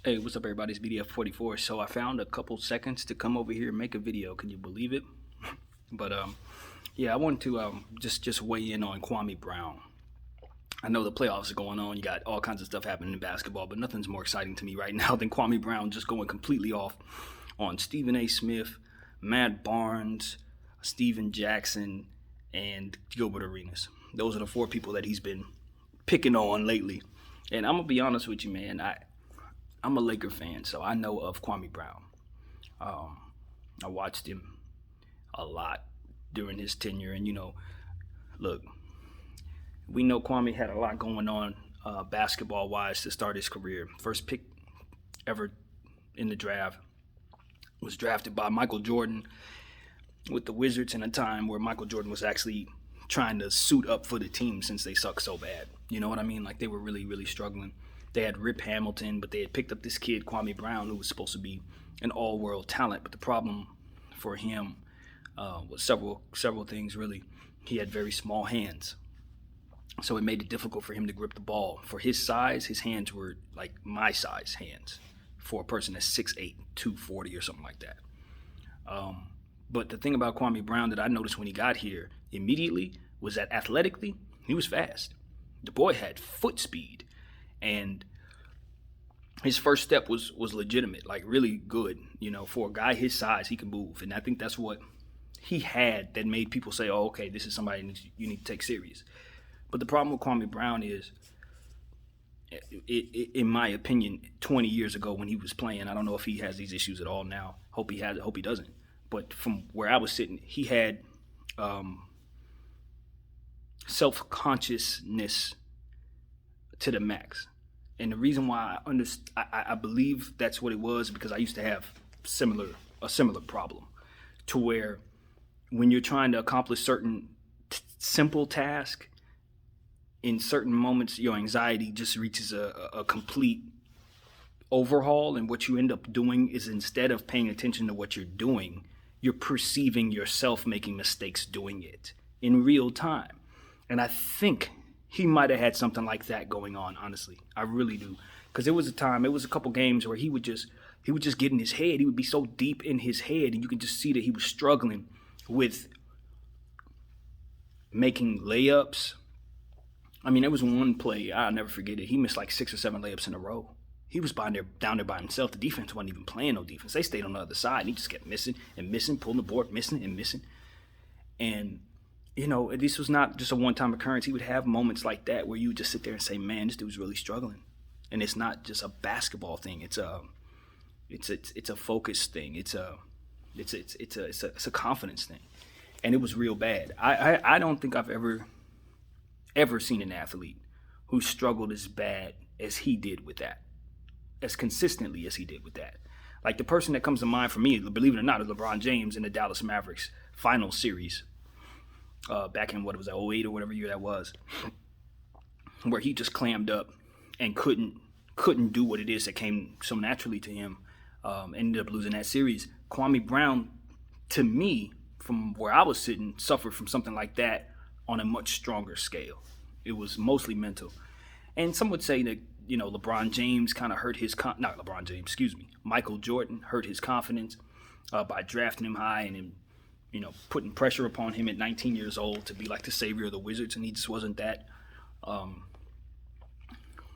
Hey, what's up, everybody? It's BDF44. So I found a couple seconds to come over here and make a video. Can you believe it? But yeah, I wanted to just weigh in on Kwame Brown. I know the playoffs are going on. You got all kinds of stuff happening in basketball, but nothing's more exciting to me right now than Kwame Brown just going completely off on Stephen A. Smith, Matt Barnes, Steven Jackson, and Gilbert Arenas. Those are the four people that he's been picking on lately. And I'm gonna be honest with you, man. I'm a Laker fan, so I know of Kwame Brown. Um, I watched him a lot during his tenure, and look, we know Kwame had a lot going on basketball wise to start his career. First pick ever in the draft was drafted by Michael Jordan with the Wizards in a time where Michael Jordan was actually trying to suit up for the team since they suck so bad. You know what I mean? Like they were really, really struggling. They had Rip Hamilton, but they had picked up this kid, Kwame Brown, who was supposed to be an all-world talent. But the problem for him was several things, really. He had very small hands, so it made it difficult for him to grip the ball. For his size, his hands were like my size hands for a person that's 6'8", 240 or something like that. But the thing about Kwame Brown that I noticed when he got here immediately was that athletically, he was fast. The boy had foot speed. And his first step was legitimate, like really good. For a guy his size, he can move, and I think that's what he had that made people say, "Oh, okay, this is somebody you need to take serious." But the problem with Kwame Brown is, in my opinion, 20 years ago when he was playing, I don't know if he has these issues at all now. Hope he has it. Hope he doesn't. But from where I was sitting, he had self-consciousness to the max. And the reason why I believe that's what it was because I used to have a similar problem to where when you're trying to accomplish certain simple task, in certain moments your anxiety just reaches a complete overhaul, and what you end up doing is instead of paying attention to what you're doing, you're perceiving yourself making mistakes doing it in real time. And I think he might have had something like that going on, honestly. I really do. Because it was a couple games where he would just get in his head. He would be so deep in his head, and you could just see that he was struggling with making layups. I mean, there was one play, I'll never forget it. He missed like 6 or 7 layups in a row. He was down there by himself. The defense wasn't even playing no defense. They stayed on the other side, and he just kept missing and missing, pulling the board, missing and missing. And this was not just a one-time occurrence. He would have moments like that where you would just sit there and say, "Man, this dude's really struggling." And it's not just a basketball thing. It's a focus thing. It's a confidence thing. And it was real bad. I don't think I've ever seen an athlete who struggled as bad as he did with that, as consistently as he did with that. Like the person that comes to mind for me, believe it or not, is LeBron James in the Dallas Mavericks final series. Back in what was that, 08 or whatever year that was, where he just clammed up and couldn't do what it is that came so naturally to him. Ended up losing that series. Kwame Brown, to me, from where I was sitting, suffered from something like that on a much stronger scale. It was mostly mental. And some would say that LeBron James kind of hurt his not LeBron James, excuse me, Michael Jordan hurt his confidence by drafting him high and putting pressure upon him at 19 years old to be like the savior of the Wizards, and he just wasn't that.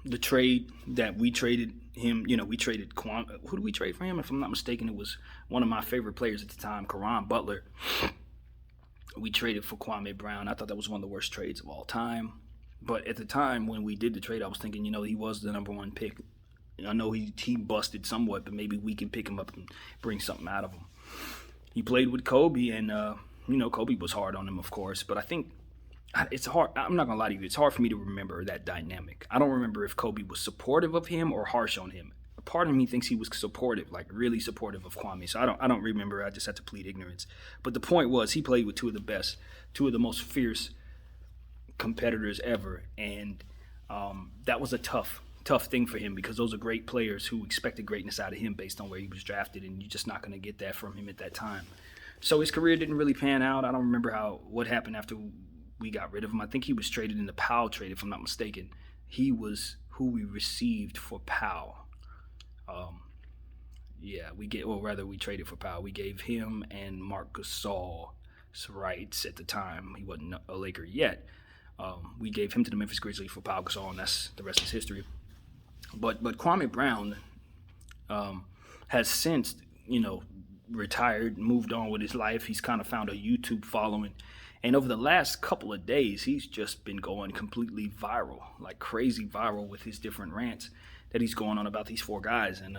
The trade that we traded him, we traded who did we trade for him? If I'm not mistaken, it was one of my favorite players at the time, Caron Butler. We traded for Kwame Brown. I thought that was one of the worst trades of all time. But at the time when we did the trade, I was thinking, he was the number one pick. I know he busted somewhat, but maybe we can pick him up and bring something out of him. He played with Kobe, and Kobe was hard on him, of course. But I think it's hard. I'm not gonna lie to you. It's hard for me to remember that dynamic. I don't remember if Kobe was supportive of him or harsh on him. A part of me thinks he was supportive, like really supportive of Kwame. So I don't remember. I just had to plead ignorance. But the point was, he played with two of the most fierce competitors ever, and that was a tough thing for him because those are great players who expected greatness out of him based on where he was drafted, and you're just not going to get that from him at that time. So his career didn't really pan out. I don't remember what happened after we got rid of him. I think he was traded in the Powell trade, if I'm not mistaken. He was who we received for Powell. Um, yeah, we traded for Powell. We gave him and Marc Gasol rights at the time. He wasn't a Laker yet. We gave him to the Memphis Grizzlies for Pau Gasol, and that's the rest is history. But Kwame Brown has since, retired, moved on with his life. He's kind of found a YouTube following, and over the last couple of days, he's just been going completely viral, like crazy viral, with his different rants that he's going on about these four guys. And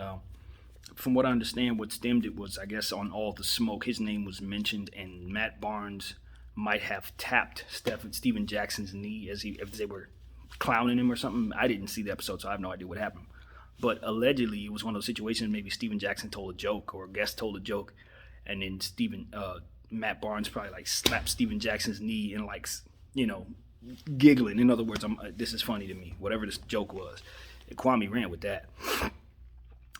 from what I understand, what stemmed it was, I guess, on All the Smoke, his name was mentioned, and Matt Barnes might have tapped Steven Jackson's knee if they were clowning him or something. I didn't see the episode, so I have no idea what happened. But allegedly, it was one of those situations. Maybe Steven Jackson told a joke, or a guest told a joke, and then Matt Barnes probably like slapped Steven Jackson's knee and like, giggling. In other words, this is funny to me. Whatever this joke was, Kwame ran with that.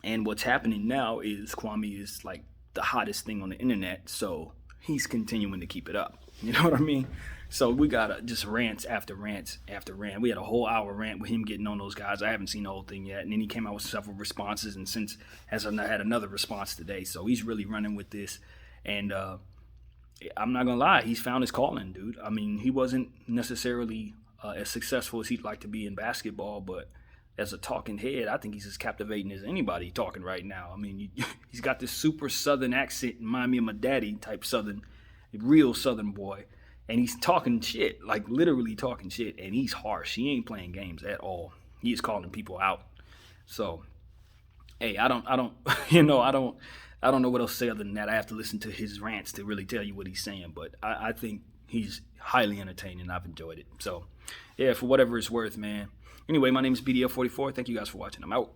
And what's happening now is Kwame is like the hottest thing on the internet, so he's continuing to keep it up. You know what I mean? So we got just rants after rants after rant. We had a whole hour rant with him getting on those guys. I haven't seen the whole thing yet. And then he came out with several responses, and since has had another response today. So he's really running with this. And I'm not going to lie, he's found his calling, dude. I mean, he wasn't necessarily as successful as he'd like to be in basketball, but as a talking head, I think he's as captivating as anybody talking right now. I mean, he's got this super Southern accent, remind me of my daddy type Southern, real Southern boy. And he's talking shit, like literally talking shit, and he's harsh. He ain't playing games at all. He is calling people out. So, hey, I don't, I don't know what else to say other than that. I have to listen to his rants to really tell you what he's saying. But I think he's highly entertaining. I've enjoyed it. So, yeah, for whatever it's worth, man. Anyway, my name is BDL44. Thank you guys for watching. I'm out.